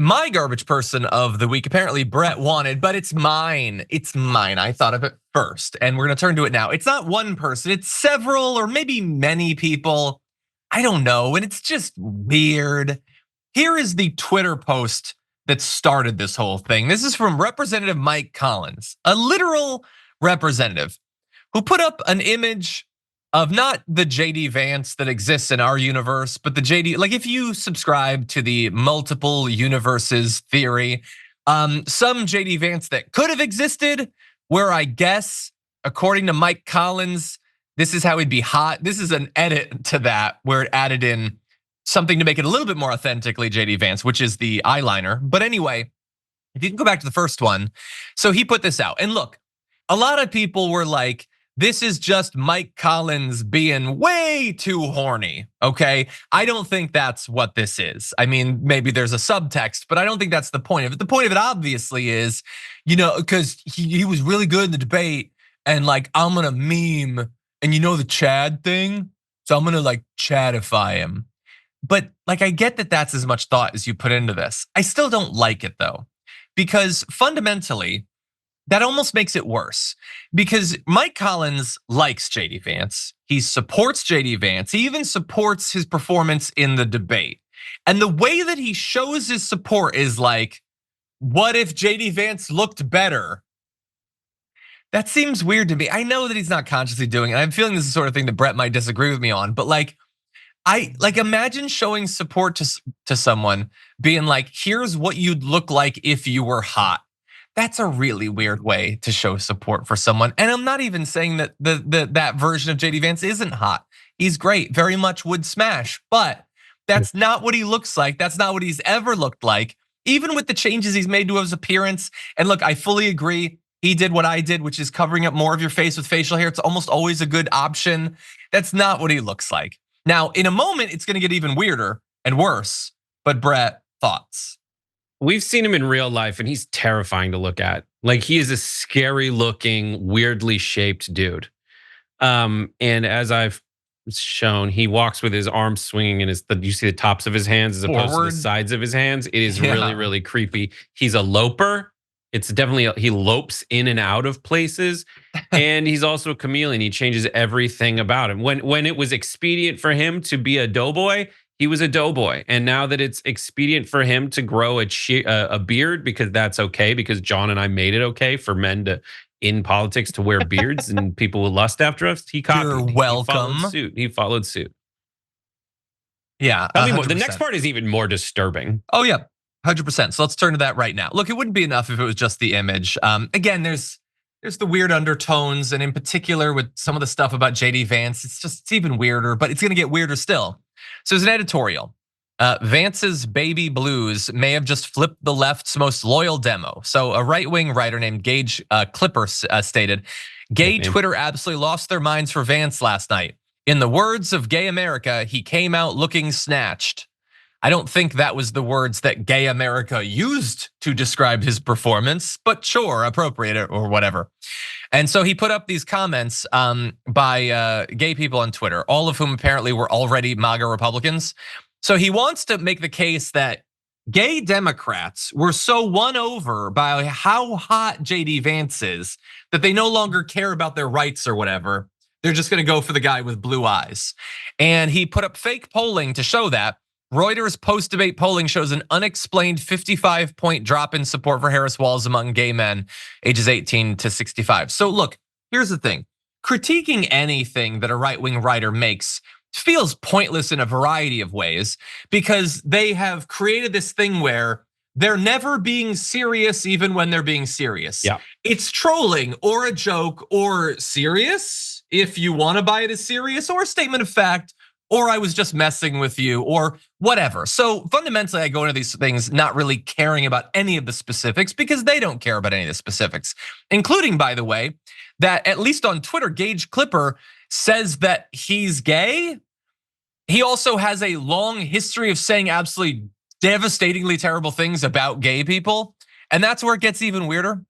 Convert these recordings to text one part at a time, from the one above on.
my garbage person of the week, apparently Brett wanted, but it's mine. It's mine. I thought of it first, and we're gonna turn to it now. It's not one person, it's several or maybe many people. I don't know, and it's just weird. Here is the Twitter post that started this whole thing. This is from Representative Mike Collins, a literal representative who put up an image of not the JD Vance that exists in our universe, but the JD, like if you subscribe to the multiple universes theory, some JD Vance that could have existed, where I guess, according to Mike Collins, this is how he'd be hot. This is an edit to that where it added in something to make it a little bit more authentically JD Vance, which is the eyeliner. But anyway, if you can go back to the first one. So he put this out, and look, a lot of people were like, this is just Mike Collins being way too horny, okay? I don't think that's what this is. I mean, maybe there's a subtext, but I don't think that's the point of it. The point of it obviously is, because he was really good in the debate, and like, I'm gonna meme, and the Chad thing? So I'm gonna like Chadify him. But like, I get that that's as much thought as you put into this. I still don't like it though, because fundamentally, that almost makes it worse, because Mike Collins likes JD Vance. He supports JD Vance. He even supports his performance in the debate. And the way that he shows his support is like, what if JD Vance looked better? That seems weird to me. I know that he's not consciously doing it. I'm feeling this is the sort of thing that Brett might disagree with me on, but like, I imagine showing support to someone being like, here's what you'd look like if you were hot. That's a really weird way to show support for someone. And I'm not even saying that that version of JD Vance isn't hot. He's great, very much would smash, but that's not what he looks like. That's not what he's ever looked like, even with the changes he's made to his appearance. And look, I fully agree. He did what I did, which is covering up more of your face with facial hair. It's almost always a good option. That's not what he looks like. Now, in a moment, it's gonna get even weirder and worse, but Brett, thoughts? We've seen him in real life and he's terrifying to look at. Like, he is a scary looking, weirdly shaped dude. And as I've shown, he walks with his arms swinging and you see the tops of his hands as opposed to the sides of his hands. It is really, really creepy. He's a loper. It's definitely, he lopes in and out of places. And he's also a chameleon. He changes everything about him. When it was expedient for him to be a doughboy, he was a doughboy. And now that it's expedient for him to grow a beard, because that's okay, because John and I made it okay for men to, in politics, to wear beards and people will lust after us, he copied. You're welcome. He followed suit. Yeah. The next part is even more disturbing. Oh yeah, 100%. So let's turn to that right now. Look, it wouldn't be enough if it was just the image. Again, there's the weird undertones, and in particular with some of the stuff about JD Vance, it's even weirder, but it's gonna get weirder still. So there's an editorial. Vance's baby blues may have just flipped the left's most loyal demo. So a right-wing writer named Gage Clipper stated, gay Twitter absolutely lost their minds for Vance last night. In the words of Gay America, he came out looking snatched. I don't think that was the words that Gay America used to describe his performance, but sure, appropriate or whatever. And so he put up these comments by gay people on Twitter, all of whom apparently were already MAGA Republicans. So he wants to make the case that gay Democrats were so won over by how hot JD Vance is that they no longer care about their rights or whatever. They're just gonna go for the guy with blue eyes. And he put up fake polling to show that. Reuters post-debate polling shows an unexplained 55-point drop in support for Harris Walz among gay men ages 18 to 65. So look, here's the thing. Critiquing anything that a right-wing writer makes feels pointless in a variety of ways, because they have created this thing where they're never being serious even when they're being serious. Yeah. It's trolling or a joke or serious if you want to buy it as serious, or a statement of fact, or I was just messing with you, or whatever. So fundamentally, I go into these things not really caring about any of the specifics, because they don't care about any of the specifics, including, by the way, that at least on Twitter, Gage Clipper says that he's gay. He also has a long history of saying absolutely devastatingly terrible things about gay people. And that's where it gets even weirder.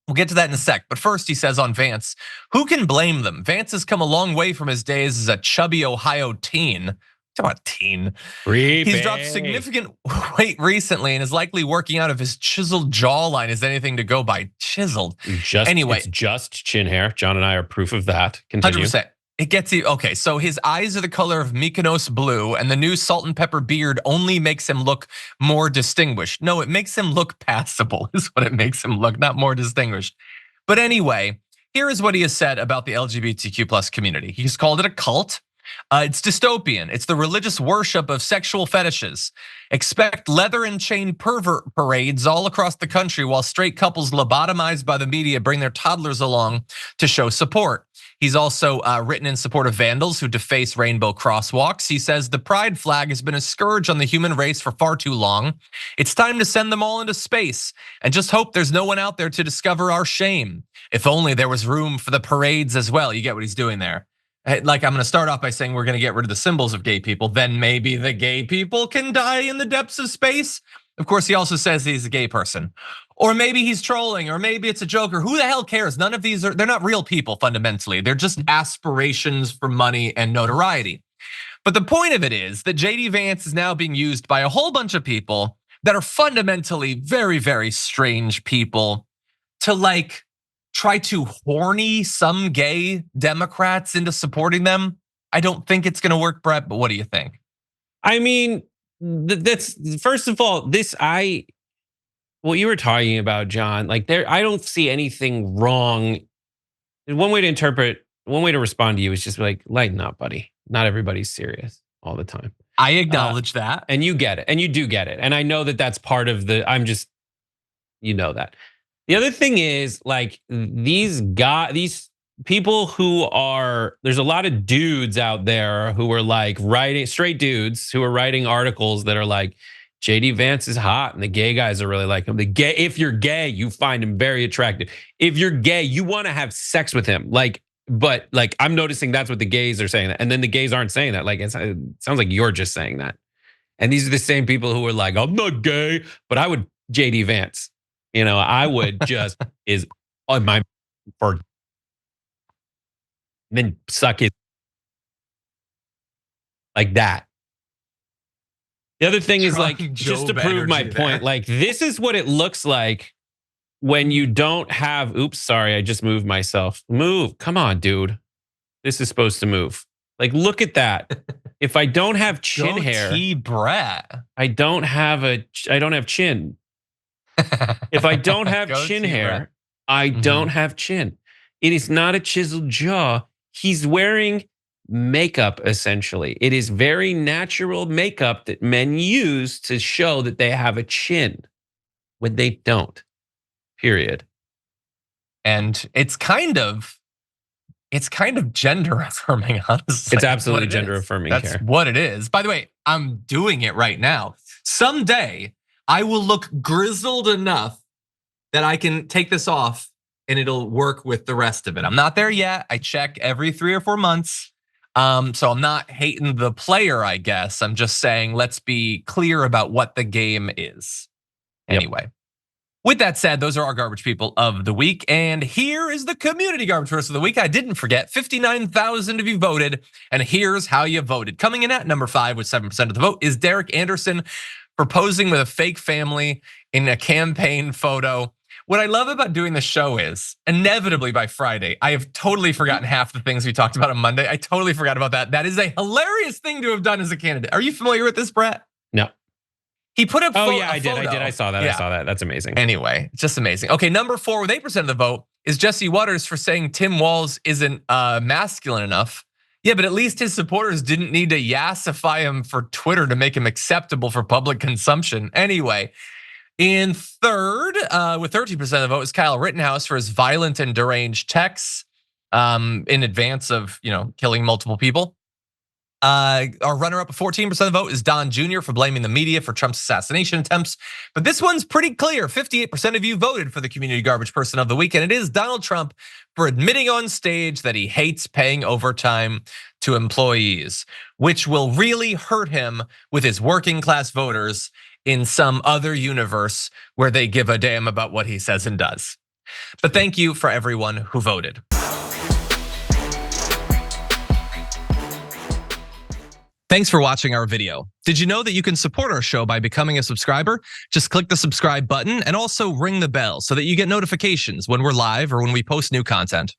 We'll get to that in a sec. But first, he says on Vance, who can blame them? Vance has come a long way from his days as a chubby Ohio teen Come on, teen. Creepy. He's dropped significant weight recently and is likely working out of his chiseled jawline as anything to go by. Chiseled. Anyway, It's just chin hair. John and I are proof of that. Continue. 100%. It gets you. Okay, so his eyes are the color of Mykonos blue, and the new salt and pepper beard only makes him look more distinguished. No, it makes him look passable, is what it makes him look, not more distinguished. But anyway, here is what he has said about the LGBTQ plus community. He's called it a cult. It's dystopian. It's the religious worship of sexual fetishes. Expect leather and chain pervert parades all across the country while straight couples lobotomized by the media bring their toddlers along to show support. He's also written in support of vandals who deface rainbow crosswalks. He says the pride flag has been a scourge on the human race for far too long. It's time to send them all into space and just hope there's no one out there to discover our shame. If only there was room for the parades as well. You get what he's doing there. Like, I'm gonna start off by saying we're gonna get rid of the symbols of gay people. Then maybe the gay people can die in the depths of space. Of course, he also says he's a gay person. Or maybe he's trolling, or maybe it's a joke, or who the hell cares? None of these they're not real people fundamentally. They're just aspirations for money and notoriety. But the point of it is that JD Vance is now being used by a whole bunch of people that are fundamentally very, very strange people to like try to horny some gay Democrats into supporting them. I don't think it's gonna work, Brett, but what do you think? I mean, that's first of all, what you were talking about, John, like I don't see anything wrong. One way to respond to you is just like, lighten up, buddy. Not everybody's serious all the time. I acknowledge that. And you get it. And you do get it. And I know that that's part of you know that. The other thing is like these people there's a lot of dudes out there who are like straight dudes who are writing articles that are like, JD Vance is hot and the gay guys are really like him. If you're gay, you find him very attractive. If you're gay, you want to have sex with him. But I'm noticing that's what the gays are saying. And then the gays aren't saying that. Like, it sounds like you're just saying that. And these are the same people who are like, I'm not gay, but I would JD Vance. I would just is on my for then suck it like that. The other thing is like, just to prove my point, like this is what it looks like when you don't have, oops, sorry, I just moved myself. Move, come on, dude. This is supposed to move. Like, look at that. If I don't have chin hair, Brett. I don't have chin. If I don't have chin hair, I don't have chin. It is not a chiseled jaw. He's wearing makeup, essentially. It is very natural makeup that men use to show that they have a chin when they don't, period. And it's kind of gender affirming, honestly. It's absolutely gender affirming. That's what it is. By the way, I'm doing it right now. Someday I will look grizzled enough that I can take this off and it'll work with the rest of it. I'm not there yet. I check every 3 or 4 months. So I'm not hating the player, I guess. I'm just saying, let's be clear about what the game is. Anyway, with that said, those are our garbage people of the week. And here is the community garbage person of the week. I didn't forget, 59,000 of you voted. And here's how you voted. Coming in at number 5 with 7% of the vote is Derek Anderson proposing with a fake family in a campaign photo. What I love about doing the show is, inevitably by Friday, I have totally forgotten half the things we talked about on Monday. I totally forgot about that. That is a hilarious thing to have done as a candidate. Are you familiar with this, Brett? No. He put up. Oh yeah, I did. I saw that. Yeah. I saw that. That's amazing. Anyway, it's just amazing. Okay, number 4 with 8% of the vote is Jesse Waters for saying Tim Walz isn't masculine enough. Yeah, but at least his supporters didn't need to yassify him for Twitter to make him acceptable for public consumption. Anyway, in third, with 13% of the vote, is Kyle Rittenhouse for his violent and deranged texts in advance of killing multiple people. Our runner-up of 14% of the vote is Don Jr. for blaming the media for Trump's assassination attempts. But this one's pretty clear. 58% of you voted for the community garbage person of the week, and it is Donald Trump for admitting on stage that he hates paying overtime to employees, which will really hurt him with his working class voters in some other universe where they give a damn about what he says and does. But thank you for everyone who voted. Thanks for watching our video. Did you know that you can support our show by becoming a subscriber? Just click the subscribe button and also ring the bell so that you get notifications when we're live or when we post new content.